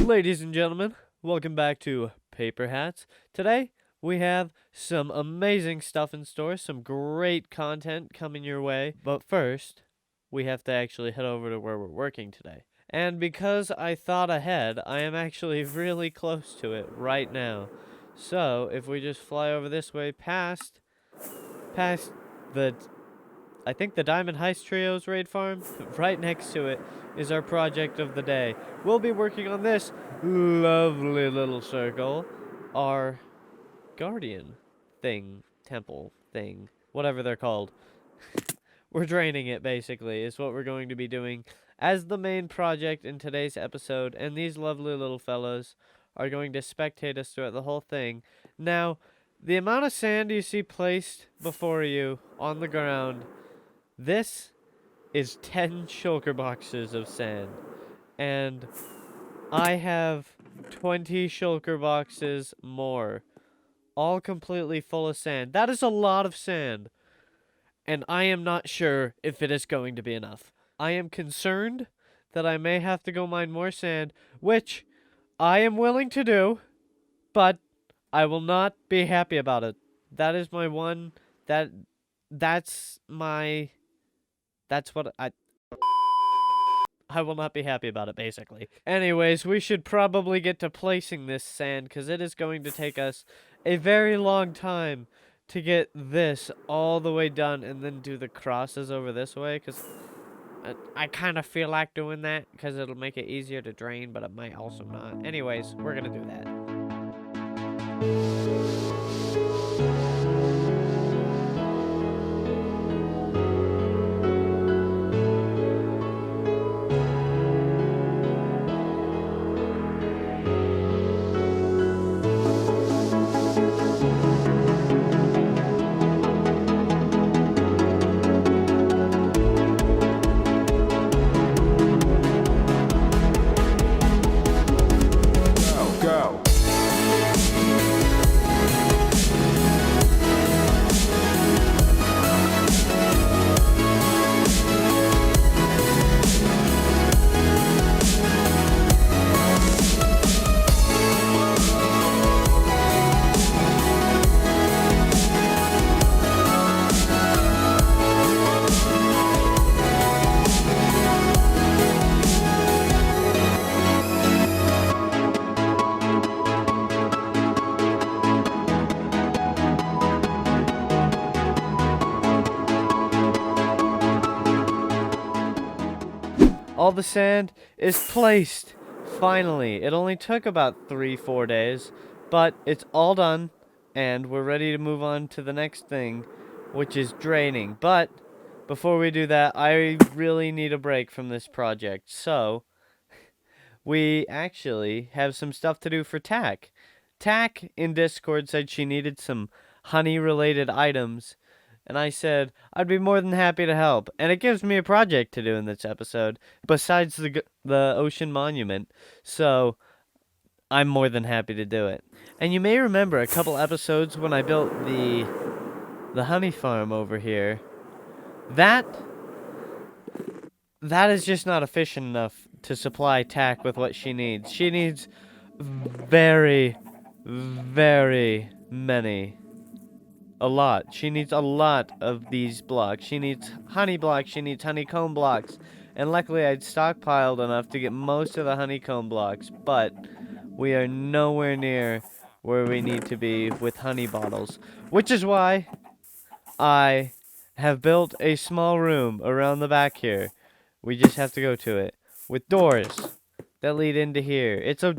Ladies and gentlemen, welcome back to Paperhats. Today, we have some amazing stuff in store, some great content coming your way. But first, we have to actually head over to where we're working today. And because I thought ahead, I am actually really close to it right now. So, if we just fly over this way past the, I think the Diamond Heist Trio's raid farm, right next to it is our project of the day. We'll be working on this lovely little circle, our guardian thing, temple thing, whatever they're called. We're draining it, basically, is what we're going to be doing as the main project in today's episode, and these lovely little fellows are going to spectate us throughout the whole thing. Now, the amount of sand you see placed before you on the ground, this is 10 shulker boxes of sand, and I have 20 shulker boxes more, all completely full of sand. That is a lot of sand, and I am not sure if it is going to be enough. I am concerned that I may have to go mine more sand, which I am willing to do, but I will not be happy about it. That is my one, that's what I will not be happy about it, basically. Anyways, we should probably get to placing this sand, because it is going to take us a very long time to get this all the way done and then do the crosses over this way, because I kind of feel like doing that, because it'll make it easier to drain, but it might also not. Anyways, we're going to do that. All the sand is placed, finally. It only took about 3-4 days, but it's all done, and we're ready to move on to the next thing, which is draining. But before we do that, I really need a break from this project, so we actually have some stuff to do for Tack. Tack in Discord said she needed some honey-related items, and I said, I'd be more than happy to help. And it gives me a project to do in this episode, besides the ocean monument. So, I'm more than happy to do it. And you may remember a couple episodes when I built the honey farm over here. That is just not efficient enough to supply Tack with what she needs. She needs very, very many. A lot. She needs a lot of these blocks. She needs honey blocks. She needs honeycomb blocks. And luckily I'd stockpiled enough to get most of the honeycomb blocks. But we are nowhere near where we need to be with honey bottles. Which is why I have built a small room around the back here. We just have to go to it. With doors that lead into here. It's a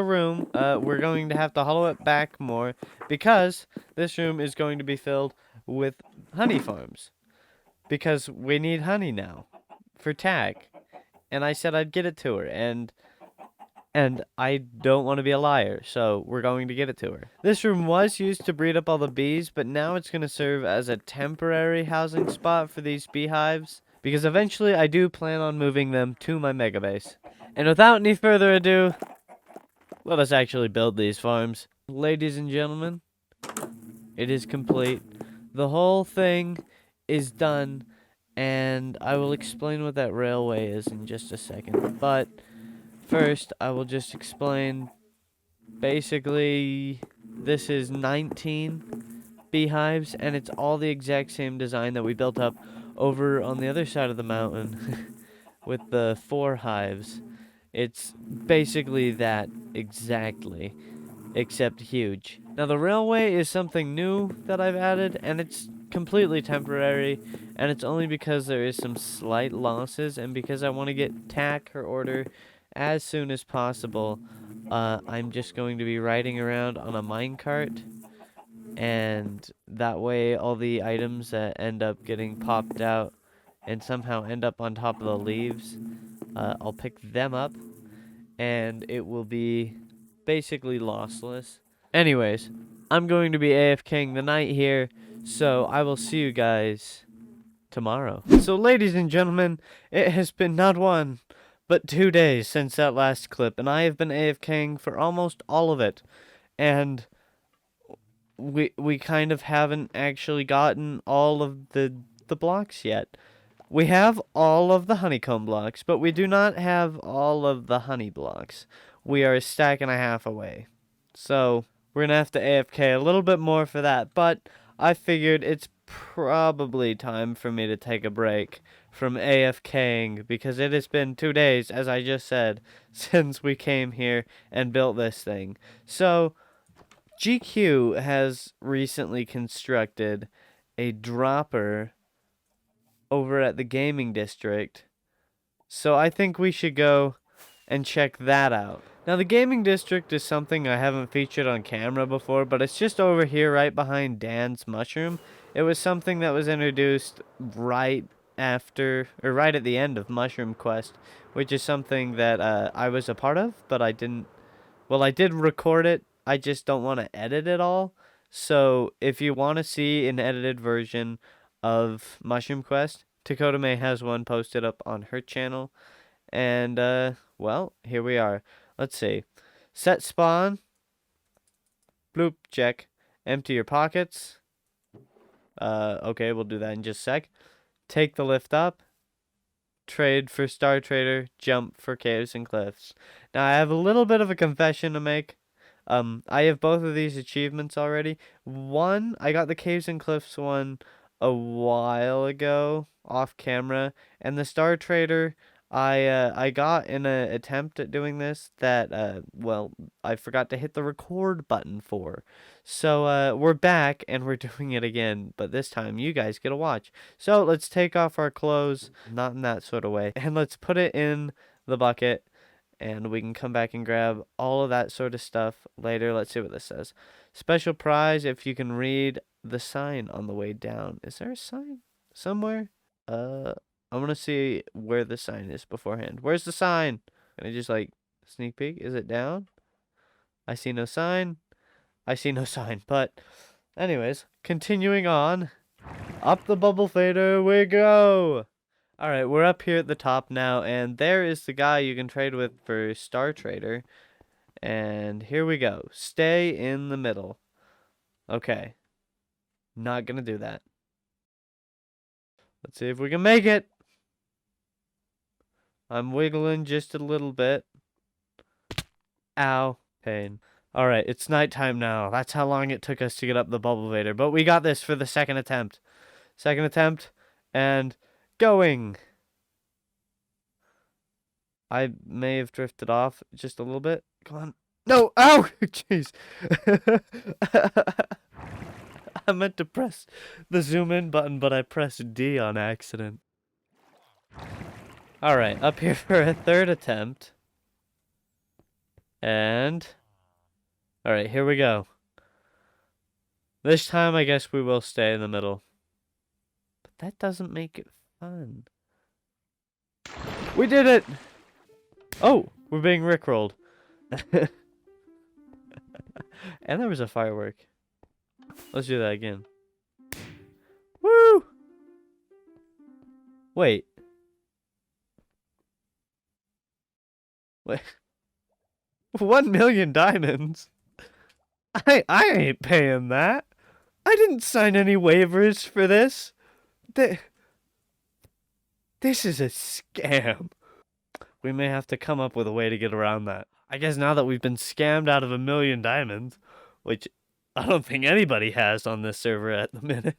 room. We're going to have to hollow it back more because this room is going to be filled with honey farms. Because we need honey now for Tack. And I said I'd get it to her, and I don't want to be a liar, so we're going to get it to her. This room was used to breed up all the bees, but now it's going to serve as a temporary housing spot for these beehives, because eventually I do plan on moving them to my mega base. And without any further ado, let us actually build these farms. Ladies and gentlemen, it is complete. The whole thing is done, and I will explain what that railway is in just a second. But first, I will just explain. Basically, this is 19 beehives, and it's all the exact same design that we built up over on the other side of the mountain with the 4 hives. It's basically that exactly, except huge. Now, the railway is something new that I've added, and it's completely temporary, and it's only because there is some slight losses, and because I want to get tack or order as soon as possible. I'm just going to be riding around on a minecart, and that way all the items that end up getting popped out and somehow end up on top of the leaves, I'll pick them up, and it will be basically lossless. Anyways, I'm going to be AFKing the night here, so I will see you guys tomorrow. So, ladies and gentlemen, it has been not 1, but 2 days since that last clip, and I have been AFKing for almost all of it. And we kind of haven't actually gotten all of the blocks yet. We have all of the honeycomb blocks, but we do not have all of the honey blocks. We are a stack and a half away. So, we're going to have to AFK a little bit more for that, but I figured it's probably time for me to take a break from AFKing, because it has been 2 days, as I just said, since we came here and built this thing. So, GQ has recently constructed a dropper over at the gaming district, so I think we should go and check that out. Now, the gaming district is something I haven't featured on camera before, but it's just over here right behind Dan's mushroom. It was something that was introduced right after, or right at the end of Mushroom Quest, which is something that I was a part of, but I didn't, well, I did record it, I just don't want to edit it all. So, if you want to see an edited version of Mushroom Quest, Takodamae has one posted up on her channel. And, well, here we are. Let's see. Set spawn. Bloop, check. Empty your pockets. Okay, we'll do that in just a sec. Take the lift up. Trade for Star Trader. Jump for caves and cliffs. Now, I have a little bit of a confession to make. I have both of these achievements already. One, I got the caves and cliffs one a while ago, off camera. And the Star Trader, I got in an attempt at doing this that, well, I forgot to hit the record button for. So, we're back, and we're doing it again, but this time you guys get to watch. So, let's take off our clothes, not in that sort of way, and let's put it in the bucket, and we can come back and grab all of that sort of stuff later. Let's see what this says. Special prize if you can read the sign on the way down. Is there a sign somewhere? I want to see where the sign is beforehand. Where's the sign? Can I just, like, sneak peek? Is it down? I see no sign. I see no sign. But, anyways, continuing on. Up the bubble fader we go! Alright, we're up here at the top now, and there is the guy you can trade with for Star Trader. And here we go. Stay in the middle. Okay. Not gonna do that. Let's see if we can make it! I'm wiggling just a little bit. Ow. Pain. Alright, it's nighttime now. That's how long it took us to get up the bubble vader. But we got this for the second attempt. Second attempt. And going. I may have drifted off just a little bit. Come on. No! Ow! Jeez. I meant to press the zoom in button, but I pressed D on accident. Alright, up here for a third attempt. And... alright, here we go. This time, I guess we will stay in the middle. But that doesn't make it fun. We did it! Oh, we're being rickrolled. And there was a firework. Let's do that again. Woo! Wait. Wait. 1 million diamonds? I ain't paying that. I didn't sign any waivers for this. This is a scam. we may have to come up with a way to get around that. I guess now that we've been scammed out of 1,000,000 diamonds, which I don't think anybody has on this server at the minute.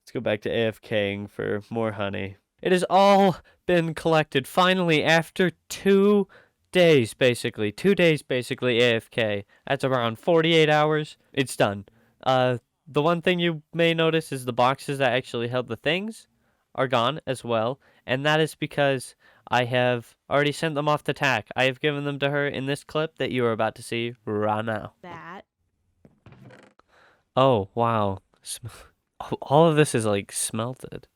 Let's go back to AFKing for more honey. It has all been collected finally after 2 days, basically. 2 days, basically, AFK. That's around 48 hours. It's done. The one thing you may notice is the boxes that actually held the things are gone as well. And that is because I have already sent them off to Tack. I have given them to her in this clip that you are about to see right now. That. Oh, wow. All of this is like smelted.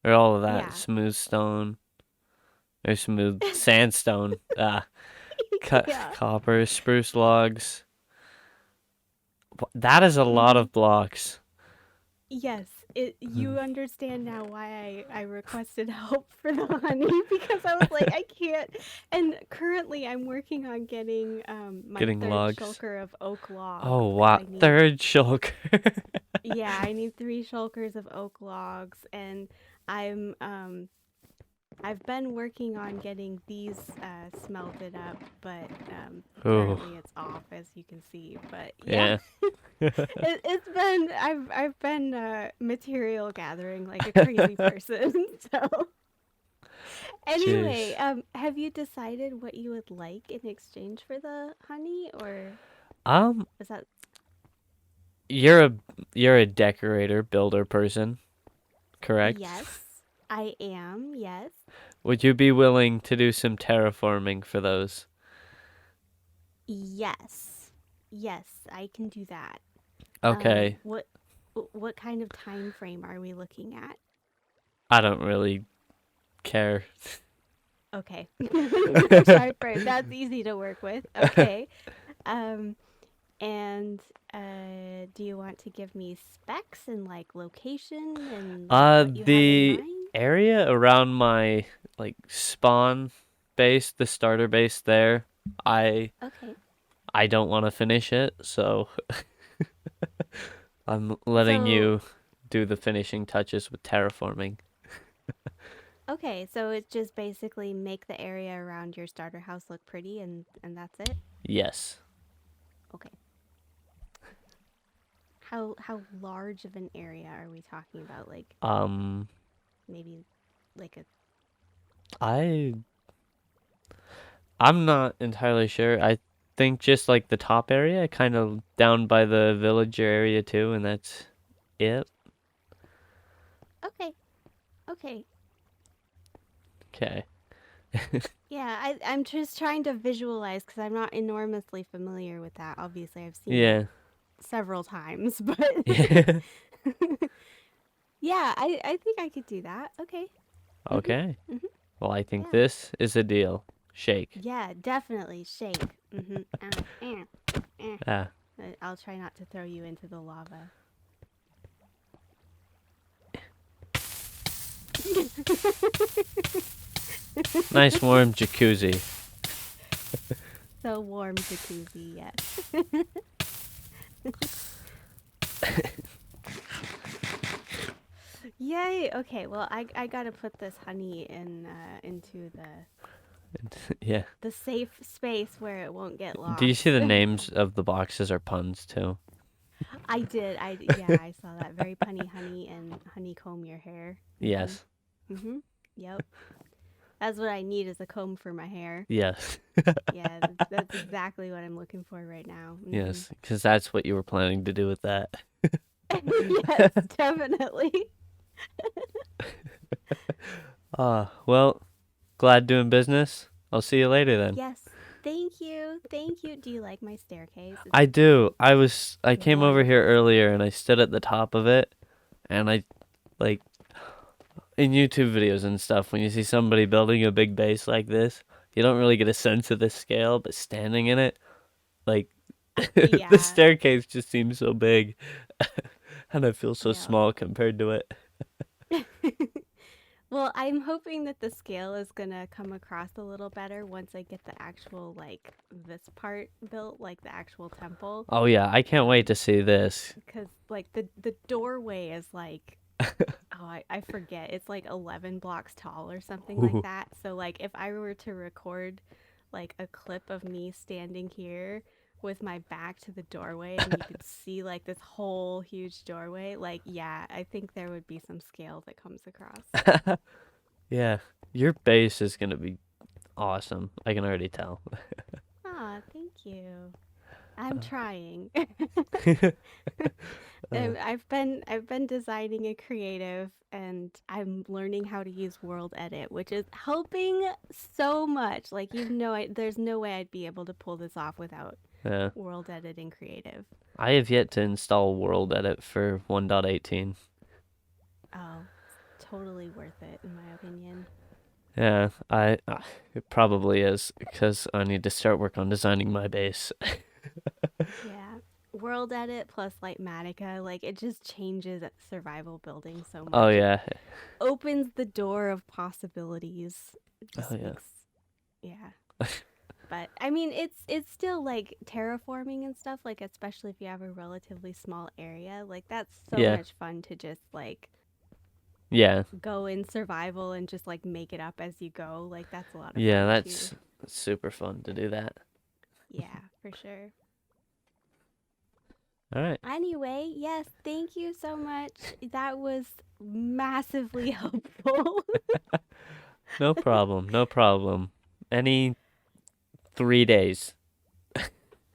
Or all of that. Yeah. Smooth stone. Or smooth sandstone. Yeah. Copper, spruce logs. That is a lot of blocks. Yes, you understand now why I requested help for the honey, because I was like, I can't. And currently I'm working on getting my Getting third logs. shulker of oak logs. Oh, wow. Third shulker. Yeah, I need 3 shulkers of oak logs, and I've been working on getting these smelted up, but apparently it's off, as you can see. But yeah. It's been I've been material gathering like a crazy person. So anyway, have you decided what you would like in exchange for the honey, or is that you're a decorator, builder person, correct? Yes, I am. Yes. Would you be willing to do some terraforming for those? Yes. Yes, I can do that. Okay. What kind of time frame are we looking at? I don't really care. Okay. Time frame. That's easy to work with. Okay. And do you want to give me specs and like location and what you the have in mind? area around my like spawn base, the starter base there, I don't want to finish it, so I'm letting you do the finishing touches with terraforming. Okay, so it's just basically make the area around your starter house look pretty, and that's it? Yes. Okay. How large of an area are we talking about? Like maybe like I'm not entirely sure. I think just like the top area, kind of down by the villager area too, and that's it. Okay. Okay. Okay. Yeah, I'm just trying to visualize because I'm not enormously familiar with that. Obviously, I've seen it several times, but yeah, I think I could do that. Okay. Okay. Mm-hmm. Well, I think this is a deal. Shake. Yeah, definitely shake. I'll try not to throw you into the lava. Nice warm jacuzzi. So warm jacuzzi, yes. Yay! Okay, well I gotta put this honey into the safe space where it won't get lost. Do you see the names of the boxes are puns too? I did. I saw that. Very punny honey and honeycomb your hair. Yes. Yep. That's what I need, is a comb for my hair. Yes. Yeah, that's exactly what I'm looking for right now. Yes, because that's what you were planning to do with that. Yes, definitely. Well, glad doing business. I'll see you later then. Yes. Thank you. Thank you. Do you like my staircase? I do. I came over here earlier and I stood at the top of it, and I like in YouTube videos and stuff, when you see somebody building a big base like this, you don't really get a sense of the scale, but standing in it, like the staircase just seems so big. And I feel so small compared to it. Well, I'm hoping that the scale is gonna come across a little better once I get the actual, like, this part built, like the actual temple. Oh yeah, I can't wait to see this. Because, like, the doorway is like, oh, I forget. It's like 11 blocks tall or something like Ooh. that. So like if I were to record like a clip of me standing here with my back to the doorway and you could see like this whole huge doorway, like yeah, I think there would be some scale that comes across. Yeah, your base is gonna be awesome. I can already tell. Ah, thank you. I'm trying. Uh, I've been designing a creative and I'm learning how to use World Edit, which is helping so much. Like there's no way I'd be able to pull this off without yeah. World Edit in Creative. I have yet to install World Edit for 1.18. Oh, it's totally worth it in my opinion. Yeah, it probably is because I need to start work on designing my base. Yeah. World Edit plus Lightmatica, like it just changes survival building so Oh much. It yeah. opens the door of possibilities. It Oh just yeah. makes yeah. But I mean, it's still like terraforming and stuff. Like especially if you have a relatively small area, like that's so Yeah. much fun to just like Yeah. go in survival and just like make it up as you go. Like that's a lot of Yeah, fun too. that's super fun to do that. Yeah, for sure. All right. Anyway, yes, thank you so much. That was massively helpful. No problem. No problem. Any 3 days.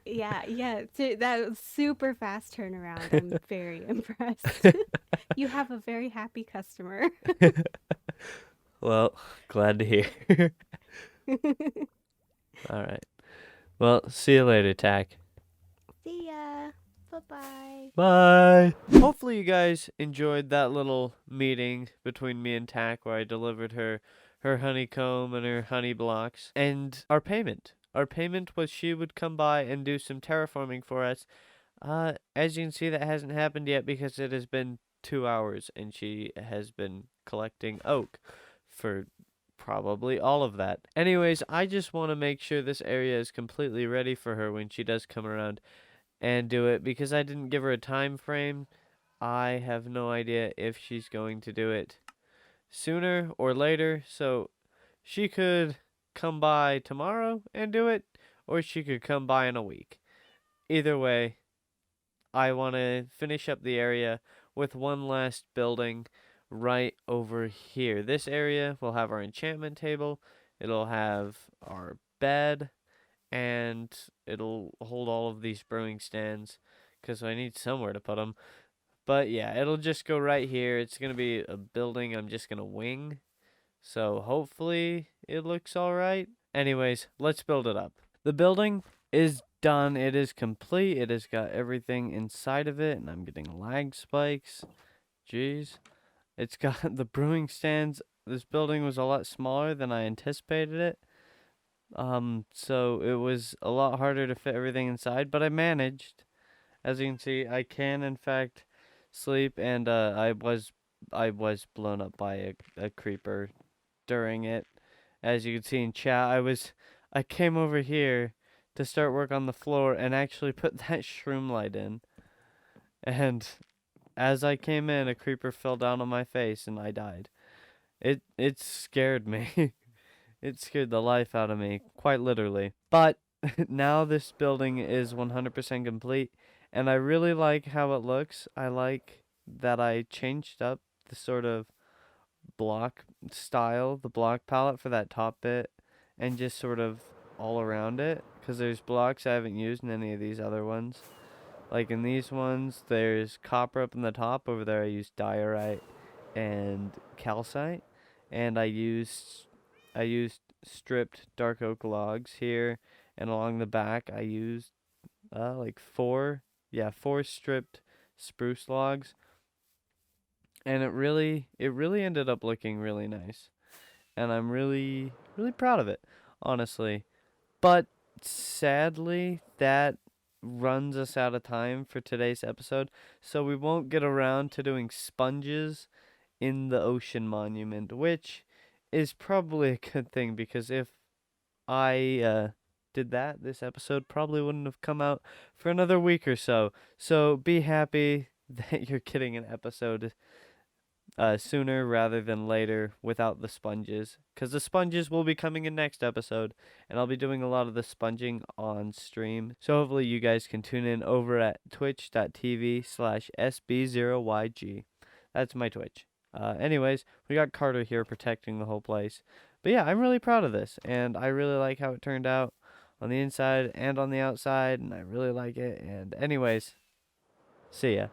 Yeah. That was super fast turnaround. I'm very impressed. You have a very happy customer. Well, glad to hear. All right. Well, see you later, Tack. See ya. Bye-bye. Bye. Hopefully you guys enjoyed that little meeting between me and Tack where I delivered her honeycomb and her honey blocks and our payment. Our payment was she would come by and do some terraforming for us. As you can see, that hasn't happened yet because it has been 2 hours and she has been collecting oak for probably all of that. Anyways, I just want to make sure this area is completely ready for her when she does come around and do it because I didn't give her a time frame. I have no idea if she's going to do it sooner or later, so she could come by tomorrow and do it, or she could come by in a week. Either way, I want to finish up the area with one last building right over here. This area will have our enchantment table, it'll have our bed, and it'll hold all of these brewing stands because I need somewhere to put them. But yeah, it'll just go right here. It's going to be a building I'm just going to wing. So hopefully it looks all right. Anyways, let's build it up. The building is done. It is complete. It has got everything inside of it, and I'm getting lag spikes. Jeez. It's got the brewing stands. This building was a lot smaller than I anticipated it. So it was a lot harder to fit everything inside, but I managed. As you can see, I can in fact sleep, and I was blown up by a creeper during it. As you can see in chat, I came over here to start work on the floor and actually put that shroom light in. And as I came in, a creeper fell down on my face and I died. It scared me. It scared the life out of me, quite literally. But now this building is 100% complete, and I really like how it looks. I like that I changed up the sort of block style, the block palette for that top bit, and just sort of all around it, because there's blocks I haven't used in any of these other ones. Like in these ones, there's copper up in the top. Over there I used diorite and calcite, and I used stripped dark oak logs here, and along the back I used like four stripped spruce logs, and it really ended up looking really nice, and I'm really really proud of it, honestly. But sadly, that runs us out of time for today's episode, so we won't get around to doing sponges in the ocean monument, which is probably a good thing because if I did that, this episode probably wouldn't have come out for another week or so. So be happy that you're getting an episode sooner rather than later without the sponges, because the sponges will be coming in next episode, and I'll be doing a lot of the sponging on stream. So hopefully you guys can tune in over at twitch.tv/SB0YG. That's my Twitch. Anyways, we got Carter here protecting the whole place. But yeah, I'm really proud of this, and I really like how it turned out on the inside and on the outside, and I really like it. And anyways, see ya.